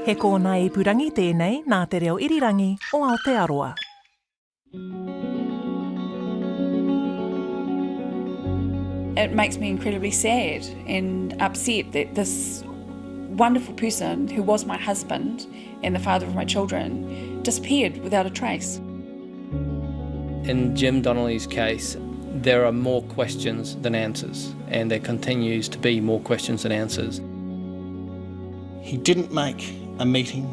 He kōna e purangi tēnei nā te reo irirangi o Aotearoa. It makes me incredibly sad and upset that this wonderful person who was my husband and the father of my children disappeared without a trace. In Jim Donnelly's case, there are more questions than answers, and there continues to be more questions than answers. He didn't make a meeting,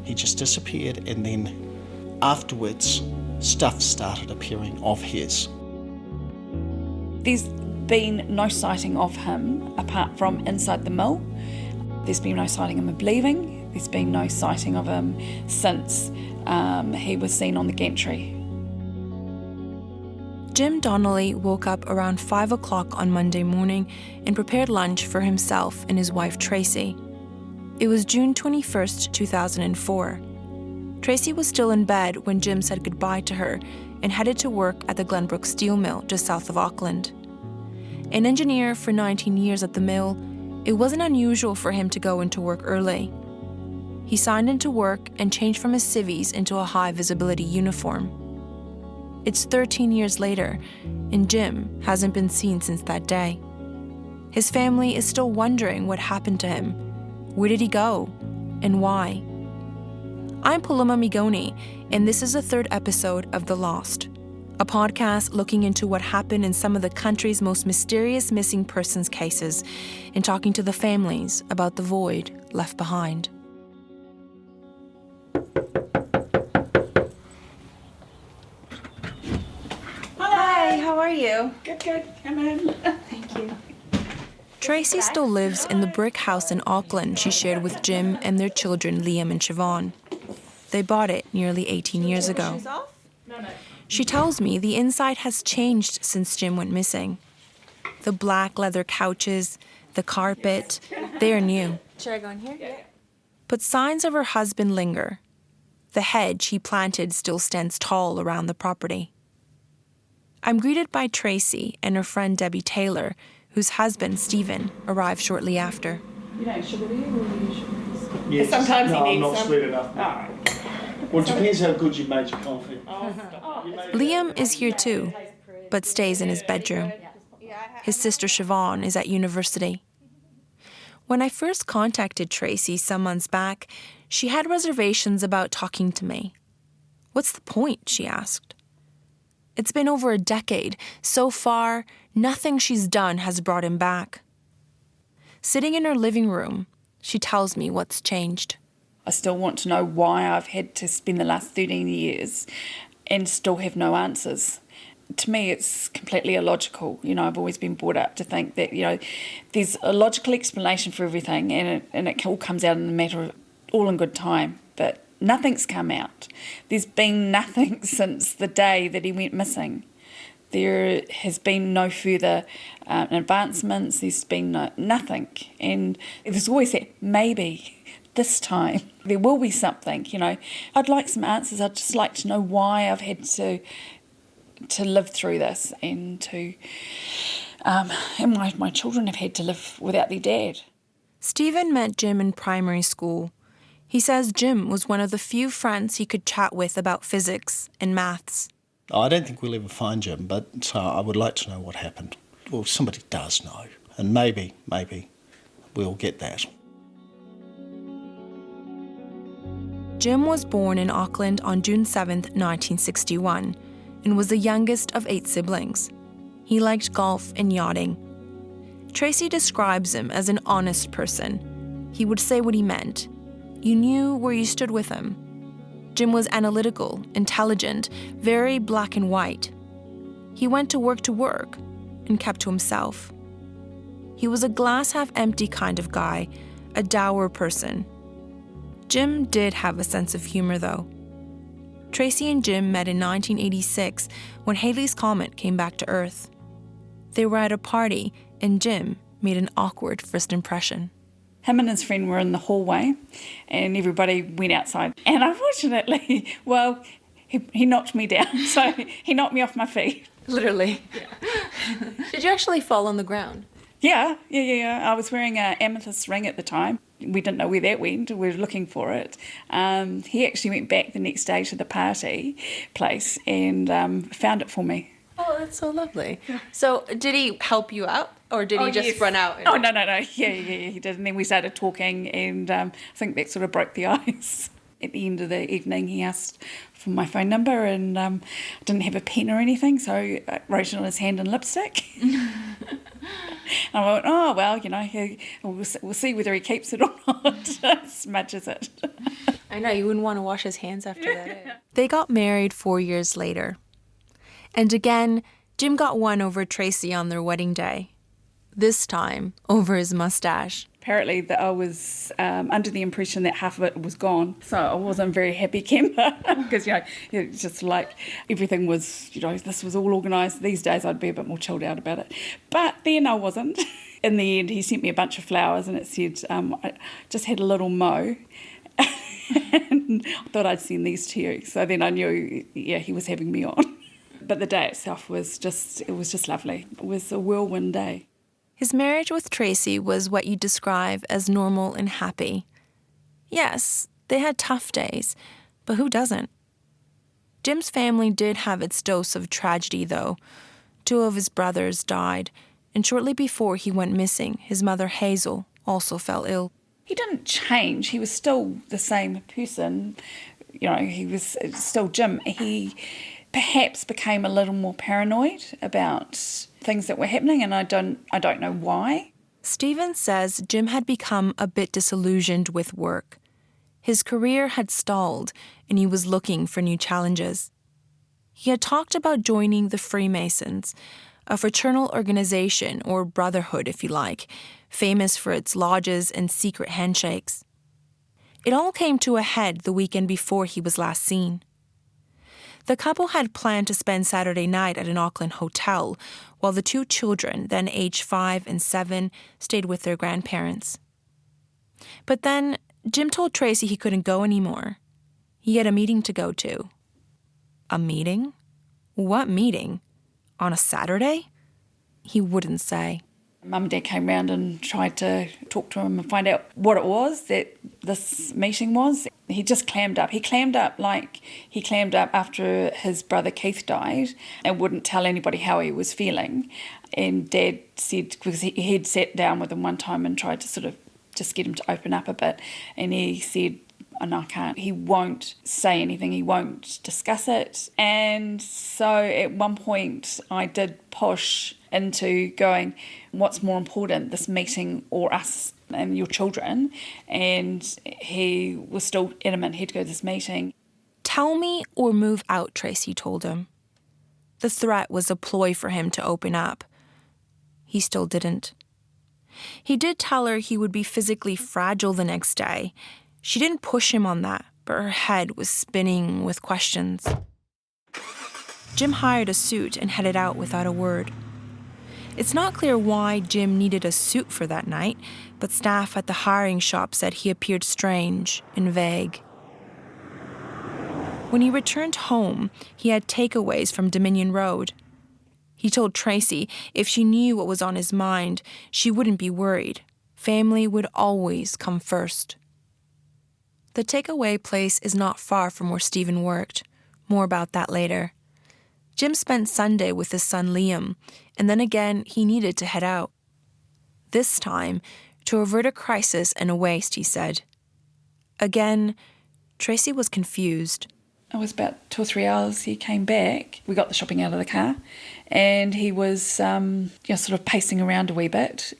he just disappeared, and then afterwards stuff started appearing of his. There's been no sighting of him apart from inside the mill. There's been no sighting of him leaving. There's been no sighting of him since he was seen on the gantry. Jim Donnelly woke up around 5 o'clock on Monday morning and prepared lunch for himself and his wife Tracey. It was June 21st, 2004. Tracey was still in bed when Jim said goodbye to her and headed to work at the Glenbrook Steel Mill just south of Auckland. An engineer for 19 years at the mill, it wasn't unusual for him to go into work early. He signed into work and changed from his civvies into a high-visibility uniform. It's 13 years later, and Jim hasn't been seen since that day. His family is still wondering what happened to him. Where did he go? And why? I'm Paloma Migoni, and this is the third episode of The Lost, a podcast looking into what happened in some of the country's most mysterious missing persons cases and talking to the families about the void left behind. Hi, how are you? Good. Come in. Thank you. Tracey still lives in the brick house in Auckland she shared with Jim and their children Liam and Siobhan. They bought it nearly 18 years ago. She tells me the inside has changed since Jim went missing. The black leather couches, the carpet, they are new. Should I go in here? Yeah. But signs of her husband linger. The hedge he planted still stands tall around the property. I'm greeted by Tracey and her friend Debbie Taylor, whose husband, Stephen, arrived shortly after. You don't sugar, do you? Or do you sugar? Yes. Sometimes he needs I'm not some. sweet enough. All right. Well, it depends how good you made your coffee. Liam is here too, but stays in his bedroom. His sister Siobhan is at university. When I first contacted Tracey some months back, she had reservations about talking to me. What's the point, she asked. It's been over a decade. So far, nothing she's done has brought him back. Sitting in her living room, she tells me what's changed. I still want to know why I've had to spend the last 13 years and still have no answers. To me, it's completely illogical. You know, I've always been brought up to think that, you know, there's a logical explanation for everything and it all comes out in a matter of all in good time. But nothing's come out. There's been nothing since the day that he went missing. There has been no further advancements. There's been nothing. And there's always that maybe this time there will be something, you know. I'd like some answers. I'd just like to know why I've had to live through this and my children have had to live without their dad. Stephen met Jim in primary school. He says Jim was one of the few friends he could chat with about physics and maths. I don't think we'll ever find Jim, but I would like to know what happened. Well, somebody does know, and maybe we'll get that. Jim was born in Auckland on June 7th, 1961, and was the youngest of 8 siblings. He liked golf and yachting. Tracey describes him as an honest person. He would say what he meant. You knew where you stood with him. Jim was analytical, intelligent, very black and white. He went to work, and kept to himself. He was a glass-half-empty kind of guy, a dour person. Jim did have a sense of humor, though. Tracey and Jim met in 1986 when Halley's Comet came back to Earth. They were at a party, and Jim made an awkward first impression. Him and his friend were in the hallway and everybody went outside. And unfortunately, well, he knocked me down, so he knocked me off my feet. Literally. Yeah. Did you actually fall on the ground? Yeah. I was wearing an amethyst ring at the time. We didn't know where that went. We were looking for it. He actually went back the next day to the party place and found it for me. Oh, that's so lovely. So did he help you out, or did he just run out? Oh, no. Yeah, he did. And then we started talking, and I think that sort of broke the ice. At the end of the evening, he asked for my phone number, and I didn't have a pen or anything, so I wrote it on his hand in lipstick. I went, oh, well, we'll see whether he keeps it or not, smudges it. I know, you wouldn't want to wash his hands after that. They got married 4 years later. And again, Jim got one over Tracey on their wedding day. This time, over his mustache. Apparently, I was under the impression that half of it was gone. So I wasn't very happy, Kemba, because, it's just like everything was, this was all organised. These days, I'd be a bit more chilled out about it. But then I wasn't. In the end, he sent me a bunch of flowers and it said, I just had a little mow. And I thought I'd send these to you. So then I knew, he was having me on. But the day itself was just lovely. It was a whirlwind day. His marriage with Tracey was what you describe as normal and happy. Yes, they had tough days, but who doesn't? Jim's family did have its dose of tragedy, though. 2 of his brothers died, and shortly before he went missing, his mother Hazel also fell ill. He didn't change. He was still the same person. He was still Jim. He perhaps became a little more paranoid about things that were happening, and I don't know why. Stephen says Jim had become a bit disillusioned with work. His career had stalled, and he was looking for new challenges. He had talked about joining the Freemasons, a fraternal organization, or brotherhood if you like, famous for its lodges and secret handshakes. It all came to a head the weekend before he was last seen. The couple had planned to spend Saturday night at an Auckland hotel, while the 2 children, then aged 5 and 7, stayed with their grandparents. But then Jim told Tracey he couldn't go anymore. He had a meeting to go to. A meeting? What meeting? On a Saturday? He wouldn't say. Mum and Dad came round and tried to talk to him and find out what it was that this meeting was. He just clammed up. He clammed up like he clammed up after his brother Keith died and wouldn't tell anybody how he was feeling. And Dad said, because he'd sat down with him one time and tried to sort of just get him to open up a bit, and he said, oh, no, I can't. He won't say anything. He won't discuss it. And so at one point I did push into going, what's more important, this meeting or us and your children? And he was still adamant he'd go to this meeting. Tell me or move out, Tracey told him. The threat was a ploy for him to open up. He still didn't. He did tell her he would be physically fragile the next day. She didn't push him on that, but her head was spinning with questions. Jim hired a suit and headed out without a word. It's not clear why Jim needed a suit for that night, but staff at the hiring shop said he appeared strange and vague. When he returned home, he had takeaways from Dominion Road. He told Tracey if she knew what was on his mind, she wouldn't be worried. Family would always come first. The takeaway place is not far from where Stephen worked. More about that later. Jim spent Sunday with his son Liam, and then again he needed to head out. This time, to avert a crisis and a waste, he said. Again, Tracey was confused. It was about 2 or 3 hours he came back. We got the shopping out of the car, and he was sort of pacing around a wee bit.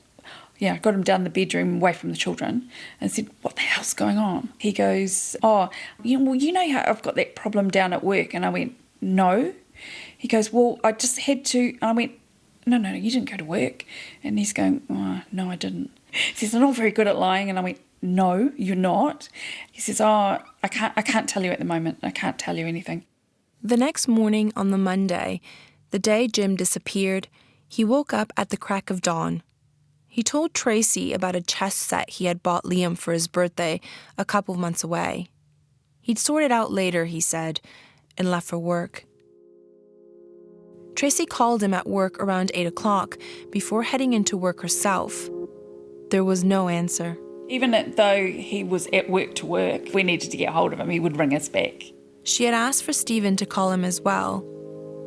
Yeah, got him down the bedroom away from the children and said, what the hell's going on? He goes, you know how I've got that problem down at work? And I went, no. He goes, well, I just had to. And I went, no, you didn't go to work. And he's going, oh, no, I didn't. He says, I'm not very good at lying. And I went, no, you're not. He says, I can't tell you at the moment. I can't tell you anything. The next morning on the Monday, the day Jim disappeared, he woke up at the crack of dawn. He told Tracey about a chess set he had bought Liam for his birthday a couple of months away. He'd sort it out later, he said, and left for work. Tracey called him at work around 8 o'clock before heading into work herself. There was no answer. Even though he was at work to work, if we needed to get hold of him, he would ring us back. She had asked for Stephen to call him as well,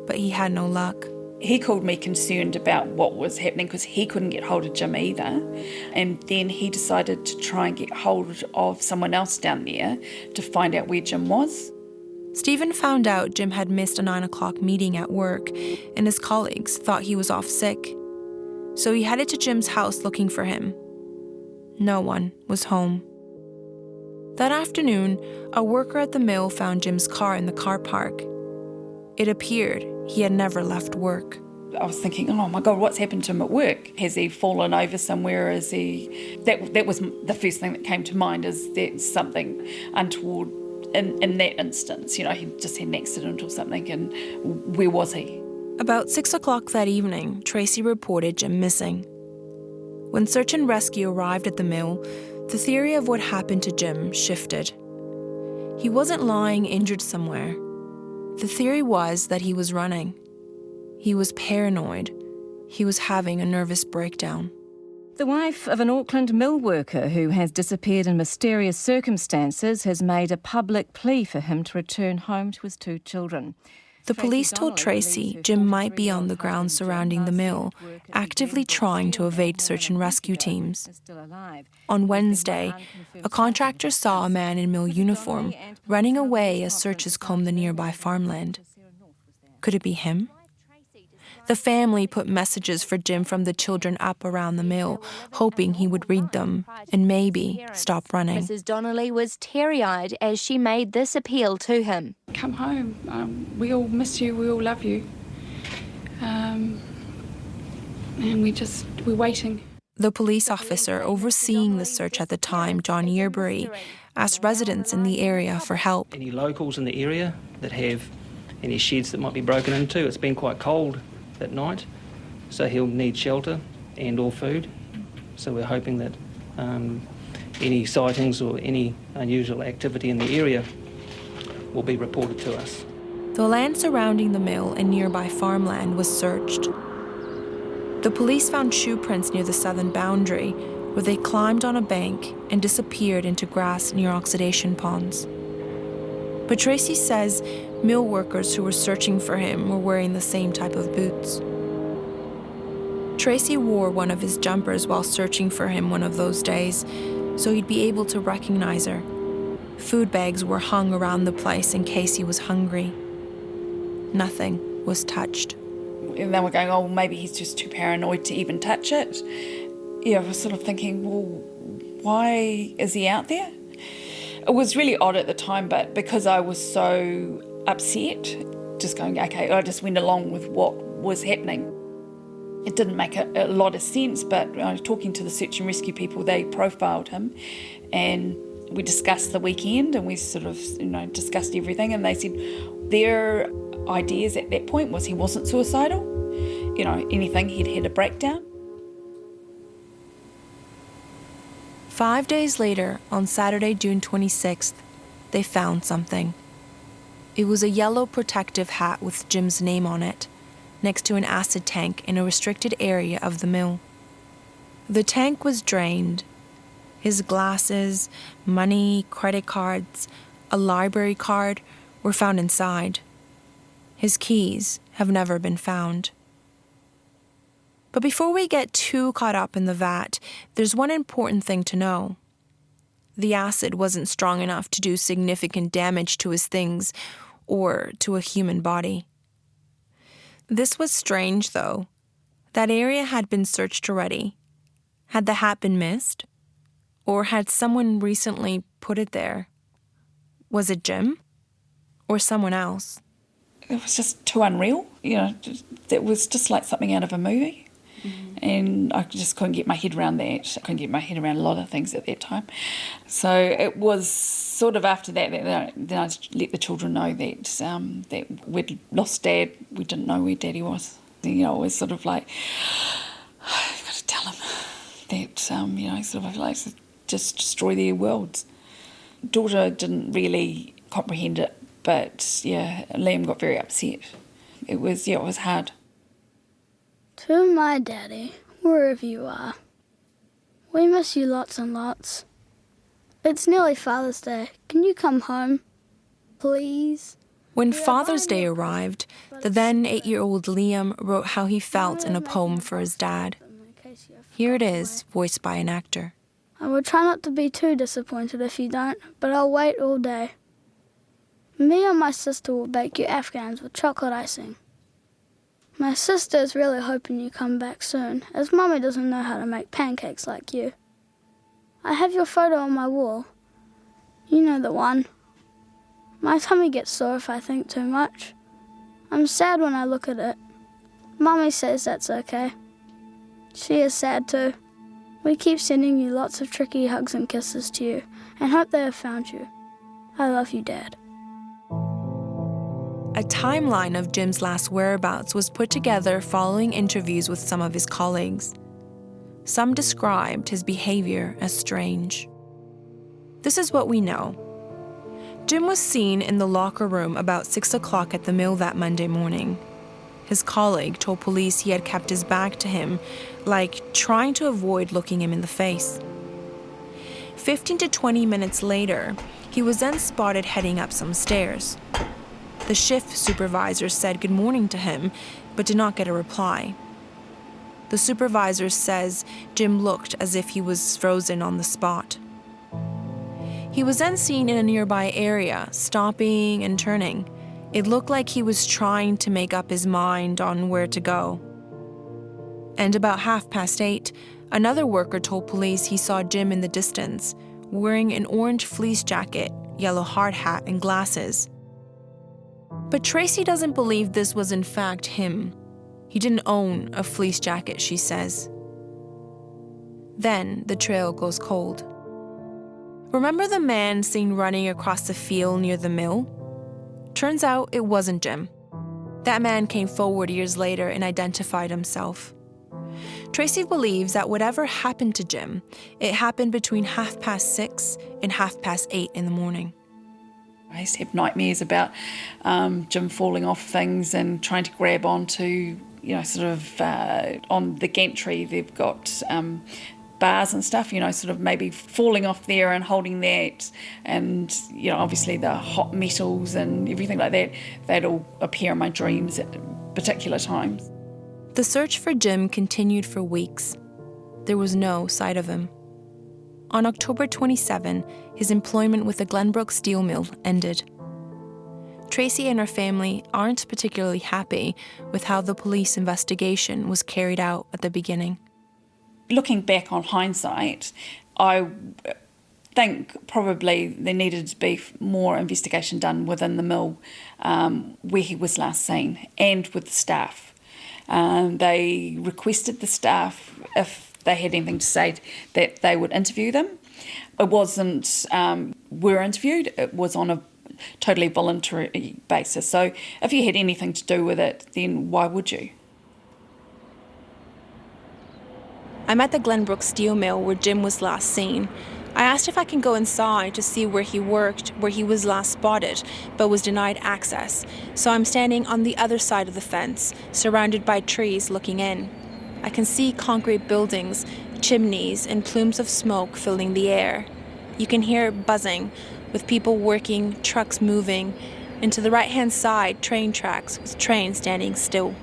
but he had no luck. He called me concerned about what was happening because he couldn't get hold of Jim either. And then he decided to try and get hold of someone else down there to find out where Jim was. Stephen found out Jim had missed a 9 o'clock meeting at work, and his colleagues thought he was off sick. So he headed to Jim's house looking for him. No one was home. That afternoon, a worker at the mill found Jim's car in the car park. It appeared he had never left work. I was thinking, oh my God, what's happened to him at work? Has he fallen over somewhere? Is he... That was the first thing that came to mind, is that something untoward in that instance. You know, he just had an accident or something, and where was he? About 6 o'clock that evening, Tracey reported Jim missing. When search and rescue arrived at the mill, the theory of what happened to Jim shifted. He wasn't lying injured somewhere. The theory was that he was running. He was paranoid. He was having a nervous breakdown. The wife of an Auckland mill worker who has disappeared in mysterious circumstances has made a public plea for him to return home to his 2 children. The police told Tracey Jim might be on the ground surrounding the mill, actively trying to evade search and rescue teams. On Wednesday, a contractor saw a man in mill uniform running away as searchers combed the nearby farmland. Could it be him? The family put messages for Jim from the children up around the mill, hoping he would read them and maybe stop running. Mrs. Donnelly was teary-eyed as she made this appeal to him. Come home. We all miss you. We all love you. And we're waiting. The police officer overseeing the search at the time, John Yearbury, asked residents in the area for help. Any locals in the area that have any sheds that might be broken into? It's been quite cold that night, so he'll need shelter and or food. So we're hoping that any sightings or any unusual activity in the area will be reported to us. The land surrounding the mill and nearby farmland was searched. The police found shoe prints near the southern boundary, where they climbed on a bank and disappeared into grass near oxidation ponds. But Tracey says mill workers who were searching for him were wearing the same type of boots. Tracey wore one of his jumpers while searching for him one of those days, so he'd be able to recognize her. Food bags were hung around the place in case he was hungry. Nothing was touched. And then we're going, oh, maybe he's just too paranoid to even touch it. Yeah, I was sort of thinking, well, why is he out there? It was really odd at the time, but because I was so upset, just going, okay, I just went along with what was happening. It didn't make a lot of sense, but talking to the search and rescue people, they profiled him, and we discussed the weekend, and we sort of, discussed everything, and they said their ideas at that point was he wasn't suicidal. Anything, he'd had a breakdown. 5 days later, on Saturday, June 26th, they found something. It was a yellow protective hat with Jim's name on it, next to an acid tank in a restricted area of the mill. The tank was drained. His glasses, money, credit cards, a library card were found inside. His keys have never been found. But before we get too caught up in the vat, there's one important thing to know. The acid wasn't strong enough to do significant damage to his things or to a human body. This was strange, though. That area had been searched already. Had the hat been missed? Or had someone recently put it there? Was it Jim? Or someone else? It was just too unreal. It was just like something out of a movie. Mm-hmm. And I just couldn't get my head around that. I couldn't get my head around a lot of things at that time. So it was sort of after that then I let the children know that we'd lost Dad. We didn't know where Daddy was. It was sort of like, I've got to tell him that, sort of like just destroy their worlds. Daughter didn't really comprehend it, but yeah, Liam got very upset. It was hard. To my daddy, wherever you are, we miss you lots and lots. It's nearly Father's Day. Can you come home, please? When Father's Day arrived, the then 8-year-old Liam wrote how he felt in a poem for his dad. Here it is, voiced by an actor. I will try not to be too disappointed if you don't, but I'll wait all day. Me and my sister will bake you Afghans with chocolate icing. My sister is really hoping you come back soon, as Mummy doesn't know how to make pancakes like you. I have your photo on my wall. You know the one. My tummy gets sore if I think too much. I'm sad when I look at it. Mummy says that's okay. She is sad too. We keep sending you lots of tricky hugs and kisses to you, and hope they have found you. I love you, Dad. A timeline of Jim's last whereabouts was put together following interviews with some of his colleagues. Some described his behavior as strange. This is what we know. Jim was seen in the locker room about 6 o'clock at the mill that Monday morning. His colleague told police he had kept his back to him, like trying to avoid looking him in the face. 15 to 20 minutes later, he was then spotted heading up some stairs. The shift supervisor said good morning to him, but did not get a reply. The supervisor says Jim looked as if he was frozen on the spot. He was then seen in a nearby area, stopping and turning. It looked like he was trying to make up his mind on where to go. And about 8:30, another worker told police he saw Jim in the distance, wearing an orange fleece jacket, yellow hard hat, and glasses. But Tracey doesn't believe this was in fact him. He didn't own a fleece jacket, she says. Then the trail goes cold. Remember the man seen running across the field near the mill? Turns out it wasn't Jim. That man came forward years later and identified himself. Tracey believes that whatever happened to Jim, it happened between 6:30 and 8:30 in the morning. I used to have nightmares about Jim falling off things and trying to grab onto, on the gantry, they've got bars and stuff, sort of maybe falling off there and holding that. And, obviously the hot metals and everything like that, they'd all appear in my dreams at particular times. The search for Jim continued for weeks. There was no sight of him. On October 27, his employment with the Glenbrook Steel Mill ended. Tracey and her family aren't particularly happy with how the police investigation was carried out at the beginning. Looking back on hindsight, I think probably there needed to be more investigation done within the mill where he was last seen, and with the staff. They requested the staff, if they had anything to say, that they would interview them. It wasn't were interviewed, it was on a totally voluntary basis. So if you had anything to do with it, then why would you? I'm at the Glenbrook Steel Mill where Jim was last seen. I asked if I can go inside to see where he worked, where he was last spotted, but was denied access. So I'm standing on the other side of the fence, surrounded by trees looking in. I can see concrete buildings, chimneys, and plumes of smoke filling the air. You can hear it buzzing, with people working, trucks moving, and to the right-hand side, train tracks with trains standing still.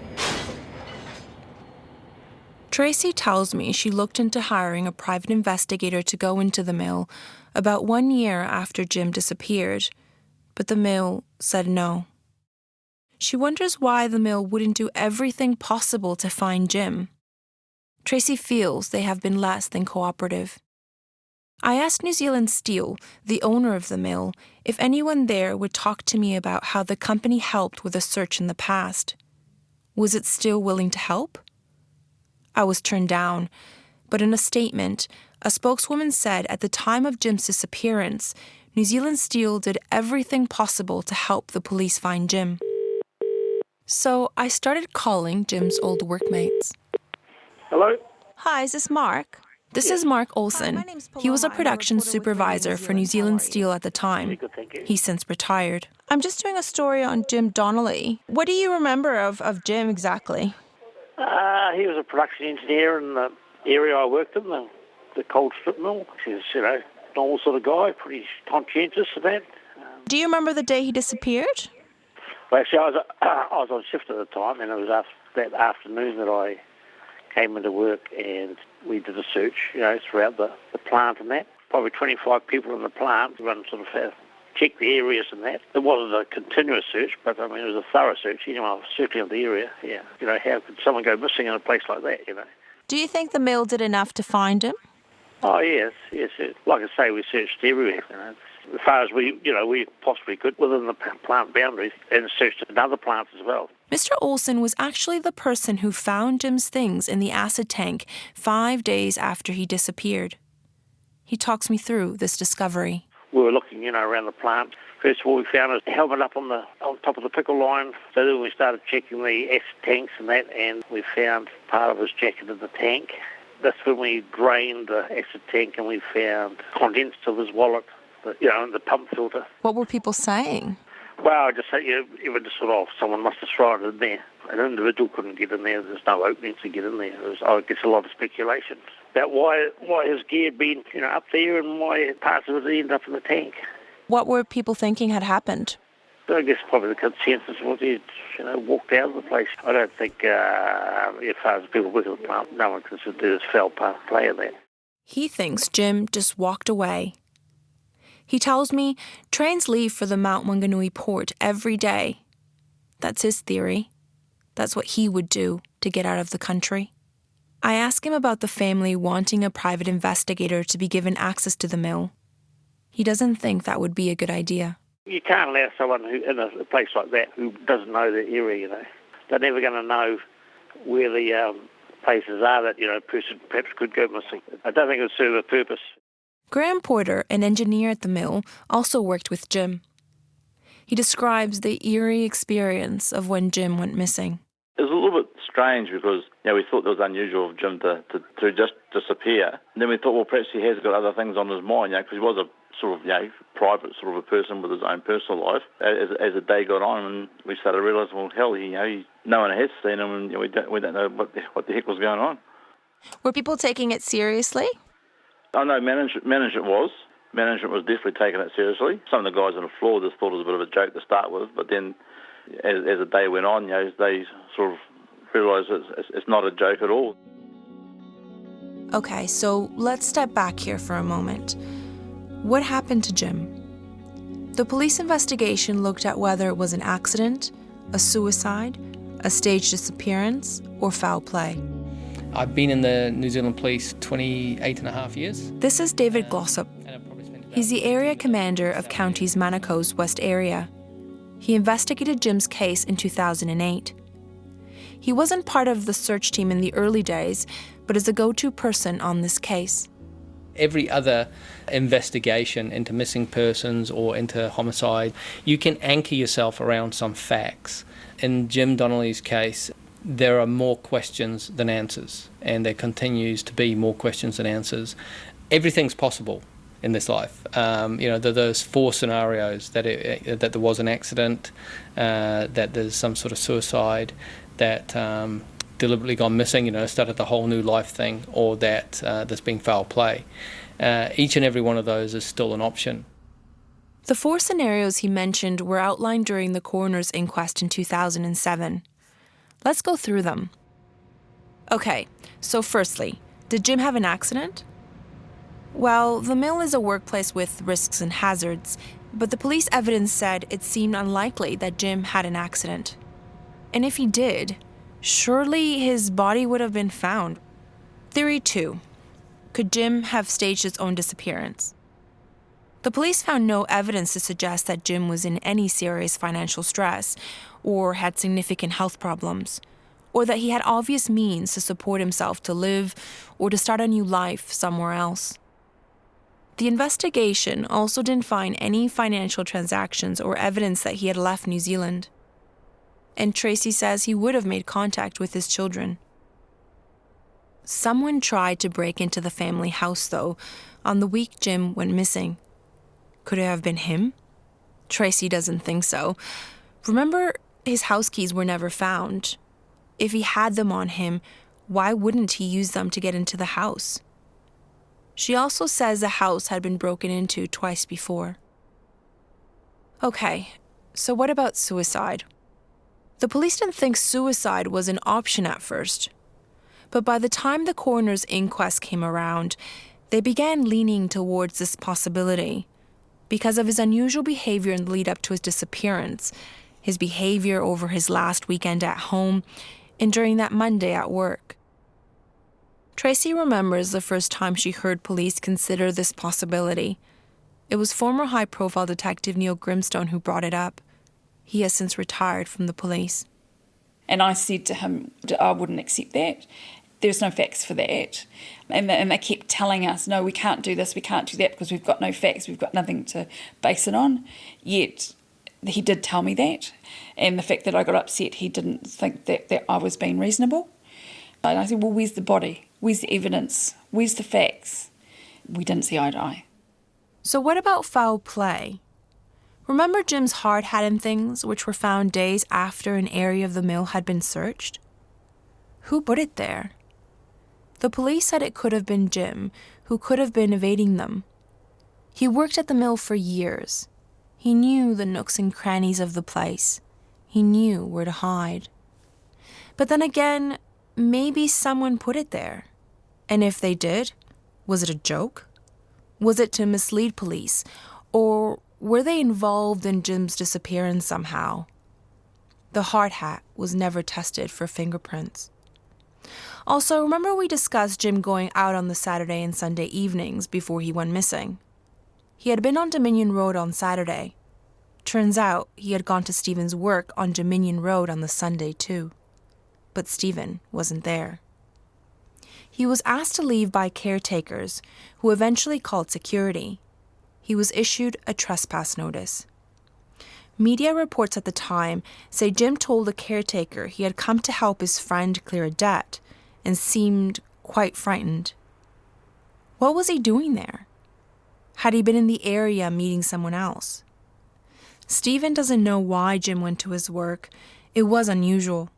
Tracey tells me she looked into hiring a private investigator to go into the mill about 1 year after Jim disappeared, but the mill said no. She wonders why the mill wouldn't do everything possible to find Jim. Tracey feels they have been less than cooperative. I asked New Zealand Steel, the owner of the mill, if anyone there would talk to me about how the company helped with a search in the past. Was it still willing to help? I was turned down, but in a statement, a spokeswoman said at the time of Jim's disappearance, New Zealand Steel did everything possible to help the police find Jim. So I started calling Jim's old workmates. Hello? Hi, is this Mark? This is Mark Olson. He was a production supervisor for New Zealand Steel at the time. Good, thank you. He's since retired. I'm just doing a story on Jim Donnelly. What do you remember of Jim exactly? He was a production engineer in the area I worked in, the cold strip mill. He was, normal sort of guy, pretty conscientious of that. Do you remember the day he disappeared? Well, actually, I was on shift at the time, and it was that afternoon that I came into work, and we did a search, throughout the plant and that. Probably 25 people in the plant. Everyone sort of checked the areas and that. It wasn't a continuous search, but, it was a thorough search. I was circling of the area, yeah. How could someone go missing in a place like that, Do you think the mill did enough to find him? Oh, yes. Like I say, we searched everywhere, as far as we possibly could within the plant boundaries, and searched in other plants as well. Mr. Olsen was actually the person who found Jim's things in the acid tank 5 days after he disappeared. He talks me through this discovery. We were looking, around the plant. First of all, we found his helmet up on top of the pickle line. So then we started checking the acid tanks and that, and we found part of his jacket in the tank. That's when we drained the acid tank, and we found contents of his wallet, in the pump filter. What were people saying? Well, I just said, even just sort of, someone must have thrown it in there. An individual couldn't get in there. There's no opening to get in there. There was, I guess, a lot of speculation about why his gear had been, up there, and why parts of it ended up in the tank. What were people thinking had happened? I guess probably the consensus was he'd, walked out of the place. I don't think, as far as people working at the plant, no one considered there's foul play in that. He thinks Jim just walked away. He tells me trains leave for the Mount Wanganui port every day. That's his theory. That's what he would do to get out of the country. I ask him about the family wanting a private investigator to be given access to the mill. He doesn't think that would be a good idea. You can't allow someone who in a place like that who doesn't know the area, They're never going to know where the places are that, a person perhaps could go missing. I don't think it would serve a purpose. Graham Porter, an engineer at the mill, also worked with Jim. He describes the eerie experience of when Jim went missing. It was a little bit strange because we thought it was unusual of Jim to just disappear. And then we thought, well, perhaps he has got other things on his mind, because he was a sort of, private sort of a person with his own personal life. As the day got on, and we started realising, well, hell, no one has seen him, and we don't know what the heck was going on. Were people taking it seriously? Oh, no, management was. Management was definitely taking it seriously. Some of the guys on the floor just thought it was a bit of a joke to start with, but then as the day went on, they sort of realised it's not a joke at all. Okay, so let's step back here for a moment. What happened to Jim? The police investigation looked at whether it was an accident, a suicide, a staged disappearance, or foul play. I've been in the New Zealand Police 28 and a half years. This is David Glossop. He's the area commander of Counties Manako's West area. He investigated Jim's case in 2008. He wasn't part of the search team in the early days, but is a go-to person on this case. Every other investigation into missing persons or into homicide, you can anchor yourself around some facts. In Jim Donnelly's case, there are more questions than answers, and there continues to be more questions than answers. Everything's possible in this life. There's 4 scenarios that there was an accident, that there's some sort of suicide, that deliberately gone missing, started the whole new life thing, or that there's been foul play. Each and every one of those is still an option. The 4 scenarios he mentioned were outlined during the coroner's inquest in 2007. Let's go through them. Okay, so firstly, did Jim have an accident? Well, the mill is a workplace with risks and hazards, but the police evidence said it seemed unlikely that Jim had an accident. And if he did, surely his body would have been found. Theory 2. Could Jim have staged his own disappearance? The police found no evidence to suggest that Jim was in any serious financial stress, or had significant health problems, or that he had obvious means to support himself to live or to start a new life somewhere else. The investigation also didn't find any financial transactions or evidence that he had left New Zealand. And Tracey says he would have made contact with his children. Someone tried to break into the family house, though, on the week Jim went missing. Could it have been him? Tracey doesn't think so. Remember, his house keys were never found. If he had them on him, why wouldn't he use them to get into the house? She also says the house had been broken into twice before. Okay, so what about suicide? The police didn't think suicide was an option at first. But by the time the coroner's inquest came around, they began leaning towards this possibility because of his unusual behavior in the lead up to his disappearance, his behavior over his last weekend at home, and during that Monday at work. Tracey remembers the first time she heard police consider this possibility. It was former high-profile detective Neil Grimstone who brought it up. He has since retired from the police. And I said to him, I wouldn't accept that. There's no facts for that. And they kept telling us, no, we can't do this, we can't do that because we've got no facts, we've got nothing to base it on. Yet he did tell me that. And the fact that I got upset, he didn't think that I was being reasonable. And I said, well, where's the body? Where's the evidence? Where's the facts? We didn't see eye to eye. So what about foul play? Remember Jim's hard hat and things, which were found days after an area of the mill had been searched? Who put it there? The police said it could have been Jim, who could have been evading them. He worked at the mill for years. He knew the nooks and crannies of the place. He knew where to hide. But then again, maybe someone put it there. And if they did, was it a joke? Was it to mislead police? Or were they involved in Jim's disappearance somehow? The hard hat was never tested for fingerprints. Also, remember we discussed Jim going out on the Saturday and Sunday evenings before he went missing? He had been on Dominion Road on Saturday. Turns out he had gone to Stephen's work on Dominion Road on the Sunday too. But Stephen wasn't there. He was asked to leave by caretakers, who eventually called security. He was issued a trespass notice. Media reports at the time say Jim told the caretaker he had come to help his friend clear a debt and seemed quite frightened. What was he doing there? Had he been in the area meeting someone else? Stephen doesn't know why Jim went to his work. It was unusual.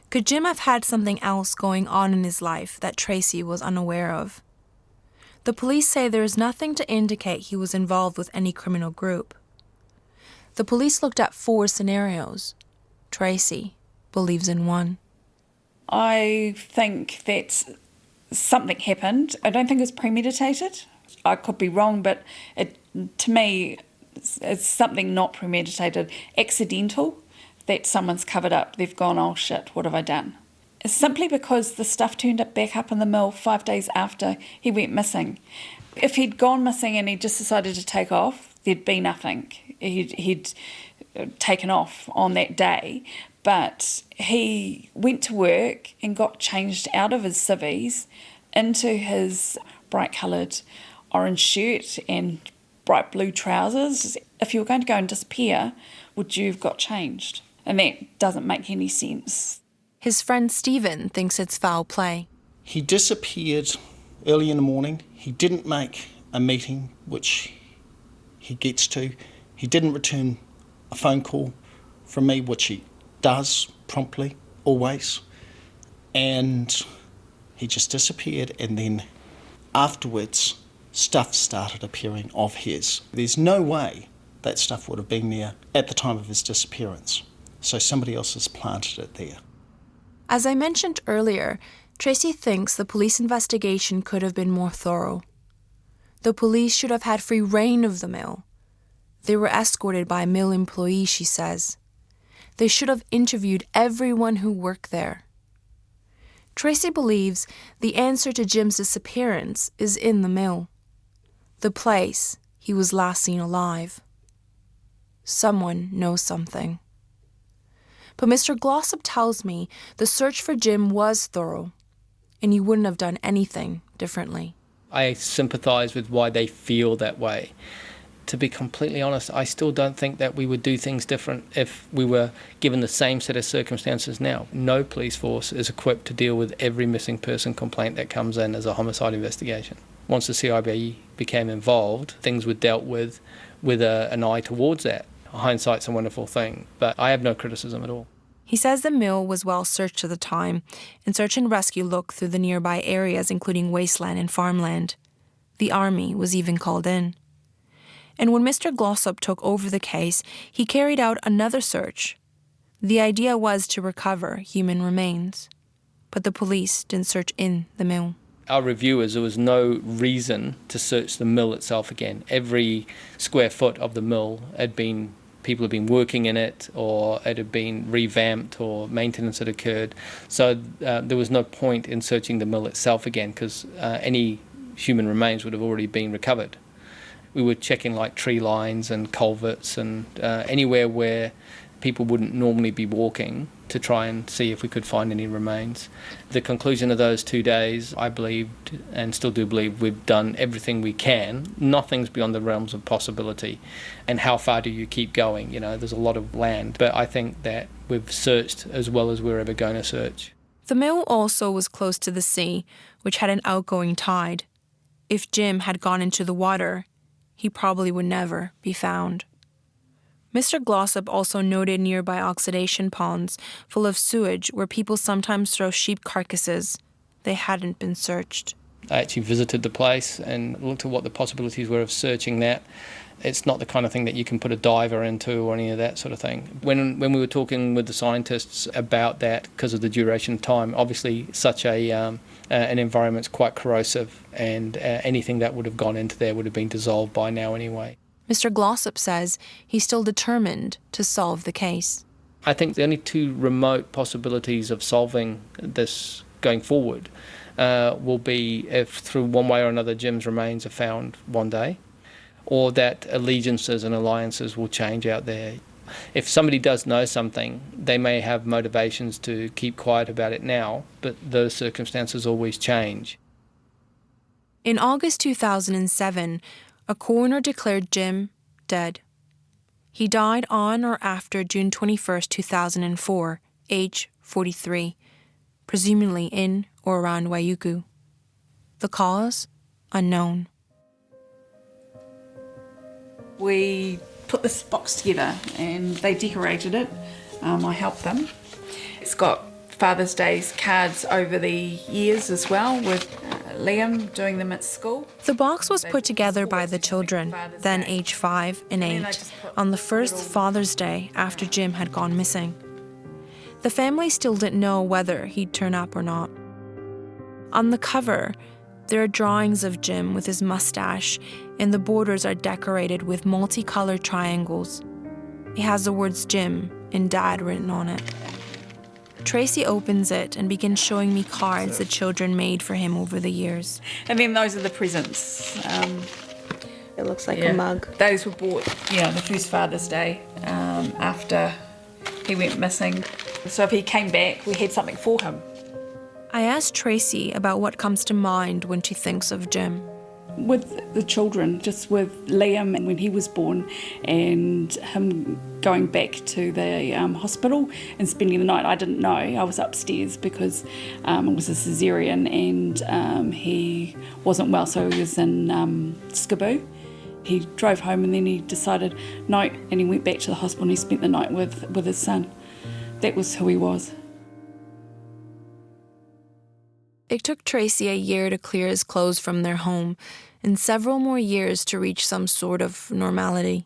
Could Jim have had something else going on in his life that Tracey was unaware of? The police say there is nothing to indicate he was involved with any criminal group. The police looked at 4 scenarios. Tracey believes in one. I think that something happened. I don't think it was premeditated. I could be wrong, but to me, it's something not premeditated, accidental, that someone's covered up. They've gone, oh shit, what have I done? It's simply because the stuff turned up back up in the mill 5 days after he went missing. If he'd gone missing and he just decided to take off, there'd be nothing. He'd taken off on that day, but he went to work and got changed out of his civvies into his bright-coloured orange shirt and bright blue trousers. If you were going to go and disappear, would you have got changed? And that doesn't make any sense. His friend Stephen thinks it's foul play. He disappeared early in the morning. He didn't make a meeting, which he gets to. He didn't return a phone call from me, which he does promptly, always. And he just disappeared, and then afterwards, stuff started appearing of his. There's no way that stuff would have been there at the time of his disappearance. So somebody else has planted it there. As I mentioned earlier, Tracey thinks the police investigation could have been more thorough. The police should have had free rein of the mill. They were escorted by mill employees, she says. They should have interviewed everyone who worked there. Tracey believes the answer to Jim's disappearance is in the mill, the place he was last seen alive. Someone knows something. But Mr. Glossop tells me the search for Jim was thorough, and he wouldn't have done anything differently. I sympathise with why they feel that way. To be completely honest, I still don't think that we would do things different if we were given the same set of circumstances now. No police force is equipped to deal with every missing person complaint that comes in as a homicide investigation. Once the CIB became involved, things were dealt with an eye towards that. Hindsight's a wonderful thing, but I have no criticism at all. He says the mill was well searched at the time, and search and rescue looked through the nearby areas, including wasteland and farmland. The army was even called in. And when Mr. Glossop took over the case, he carried out another search. The idea was to recover human remains, but the police didn't search in the mill. Our review is there was no reason to search the mill itself again. Every square foot of the mill people had been working in it, or it had been revamped, or maintenance had occurred. So there was no point in searching the mill itself again, because any human remains would have already been recovered. We were checking like tree lines and culverts and anywhere where people wouldn't normally be walking to try and see if we could find any remains. The conclusion of those 2 days, I believed, and still do believe, we've done everything we can. Nothing's beyond the realms of possibility. And how far do you keep going? You know, there's a lot of land. But I think that we've searched as well as we're ever going to search. The mill also was close to the sea, which had an outgoing tide. If Jim had gone into the water, he probably would never be found. Mr. Glossop also noted nearby oxidation ponds full of sewage where people sometimes throw sheep carcasses. They hadn't been searched. I actually visited the place and looked at what the possibilities were of searching that. It's not the kind of thing that you can put a diver into or any of that sort of thing. When we were talking with the scientists about that, because of the duration of time, obviously such an environment's quite corrosive, and anything that would have gone into there would have been dissolved by now anyway. Mr. Glossop says he's still determined to solve the case. I think the only two remote possibilities of solving this going forward will be if through one way or another Jim's remains are found one day, or that allegiances and alliances will change out there. If somebody does know something, they may have motivations to keep quiet about it now, but those circumstances always change. In August 2007, a coroner declared Jim dead. He died on or after June 21, 2004, age 43, presumably in or around Waiuku. The cause? Unknown. We put this box together and they decorated it. I helped them. It's got Father's Day cards over the years as well, with Liam doing them at school. The box was put together by the children, then age 5 and 8, on the first Father's Day after Jim had gone missing. The family still didn't know whether he'd turn up or not. On the cover, there are drawings of Jim with his mustache, and the borders are decorated with multicolored triangles. It has the words Jim and Dad written on it. Tracey opens it and begins showing me cards the children made for him over the years. And then those are the presents. It looks like a mug. Those were bought, the first Father's Day after he went missing. So if he came back, we had something for him. I asked Tracey about what comes to mind when she thinks of Jim. With the children, just with Liam and when he was born, and him going back to the hospital and spending the night. I didn't know. I was upstairs because it was a caesarean and he wasn't well, so he was in Skiboo. He drove home and then he decided no, and he went back to the hospital and he spent the night with his son. That was who he was. It took Tracey a year to clear his clothes from their home and several more years to reach some sort of normality.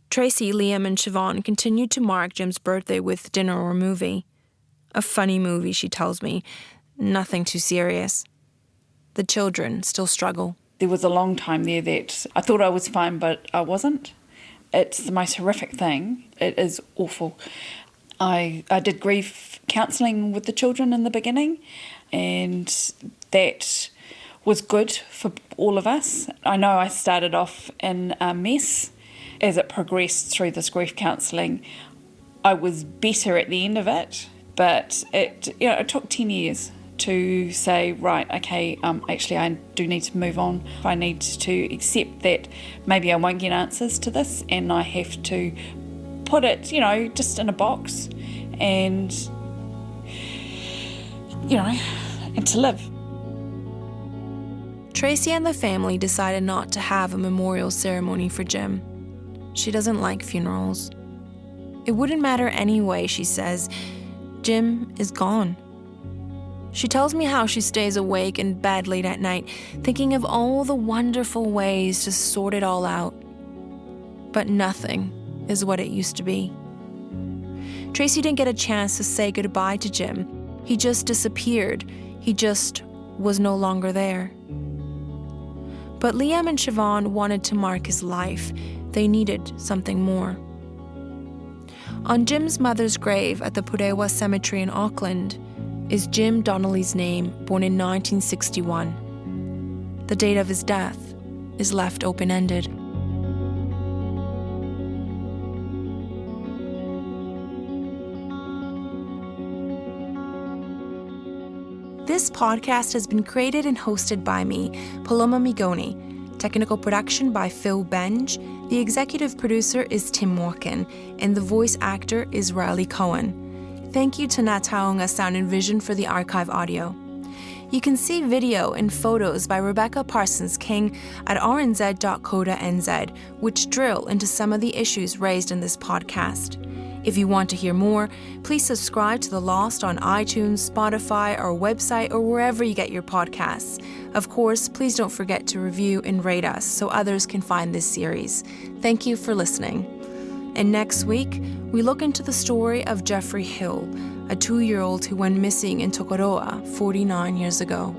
Tracey, Liam and Siobhan continued to mark Jim's birthday with dinner or movie. A funny movie, she tells me. Nothing too serious. The children still struggle. There was a long time there that I thought I was fine, but I wasn't. It's the most horrific thing. It is awful. I did grief counselling with the children in the beginning, and that was good for all of us. I know I started off in a mess. As it progressed through this grief counselling, I was better at the end of it, but it took 10 years to say, right, okay, actually I do need to move on. I need to accept that maybe I won't get answers to this, and I have to put it, just in a box and, and to live. Tracey and the family decided not to have a memorial ceremony for Jim. She doesn't like funerals. It wouldn't matter anyway, she says. Jim is gone. She tells me how she stays awake in bed late at night, thinking of all the wonderful ways to sort it all out. But nothing is what it used to be. Tracey didn't get a chance to say goodbye to Jim. He just disappeared. He just was no longer there. But Liam and Siobhan wanted to mark his life. They needed something more. On Jim's mother's grave at the Purewa Cemetery in Auckland is Jim Donnelly's name, born in 1961. The date of his death is left open-ended. This podcast has been created and hosted by me, Paloma Migoni. Technical production by Phil Benge. The executive producer is Tim Walken, and the voice actor is Riley Cohen. Thank you to Nataonga Sound and Vision for the archive audio. You can see video and photos by Rebecca Parsons King at rnz.co.nz, which drill into some of the issues raised in this podcast. If you want to hear more, please subscribe to The Lost on iTunes, Spotify, our website, or wherever you get your podcasts. Of course, please don't forget to review and rate us so others can find this series. Thank you for listening. And next week, we look into the story of Jeffrey Hill, a 2-year-old who went missing in Tokoroa 49 years ago.